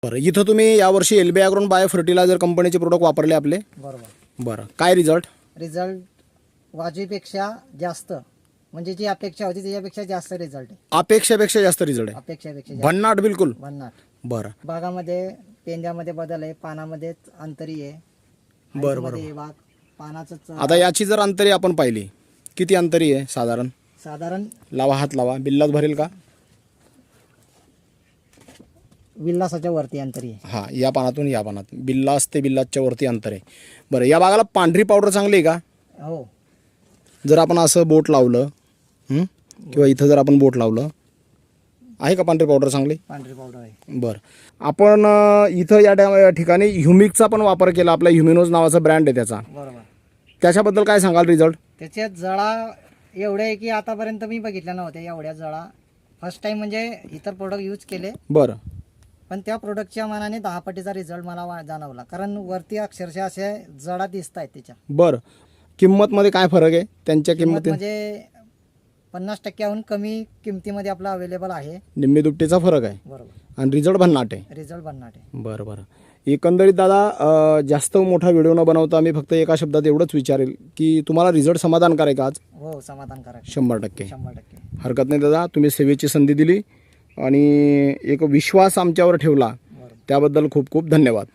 बरं, इथं तुम्ही यावर्षी एलबी ॲग्रोन बायो फर्टिलायझर कंपनीचे प्रोडक्ट वापरले आपले. बरोबर. बरं, काय रिझल्ट? रिझल्ट वाजवीपेक्षा जास्त, म्हणजे जी अपेक्षा होती त्याच्यापेक्षा जास्त रिझल्ट आहे. अपेक्षापेक्षा जास्त रिझल्ट आहे. अपेक्षापेक्षा जास्त. भन्नाट बिलकुल. भन्नाट. बरं बागामध्ये पेंद्यामध्ये बदल आहे, पानामध्ये अंतरी आहे. बरं मध्ये हे बाग पानाचं आता याची जर अंतरी आपण पाहिली, किती अंतरी आहे साधारण? साधारण लावा, हात लावा. बिल्लात भरेल का? विल्लासाच्या वरती अंतरी आहे. हां, या पानातून या पानात बिल्लास ते बिल्लासच्या वरती अंतर आहे. बरं, या बागाला पांढरी पावडर चांगली आहे का? हो. जर आपण असं बोट लावलं किंवा इथं जर आपण बोट लावलं, आहे का पांढरी पावडर चांगली? पांढरी पावडर आहे. बरं, आपण इथं या ठिकाणी ह्युमिकचा पण वापर केला. आपला ह्युमिनोज नावाचा ब्रँड आहे त्याचा. बरोबर. त्याच्याबद्दल काय सांगाल रिझल्ट? त्याच्यात जळा एवढे आहे की आतापर्यंत मी बघितल्या नव्हत्या एवढ्या जळा. फर्स्ट टाइम म्हणजे इतर प्रोडक्ट यूज केले, बरं पण त्या प्रोडक्टच्या मानाने 10 पटीचा रिझल्ट मला जाणवला. कारण वरती अक्षरशः असे जळा दिसत आहेत त्याच्या. बरं, किंमतमध्ये काय फरक आहे त्यांच्या किंमत किंमती? म्हणजे 50% कमी किमतीमध्ये आपला अवेलेबल आहे. निम्मी दुपटीचा फरक आहे बरोबर. आणि रिझल्ट भन्नाट आहे. रिझल्ट भन्नाट आहे. बरं बरं. एकंदरीत दादा, जास्त मोठा व्हिडिओ न बनवता मी फक्त एका शब्दात एवढंच विचारेल की तुम्हाला रिझल्ट समाधानकारक आज? हो, समाधानकारक. 100%. 100%. हरकत नाही दादा, तुम्ही सेवेची संधी दिली आणि एक विश्वास आमच्यावर ठेवला, बरोबर. त्याबद्दल खूप खूप धन्यवाद.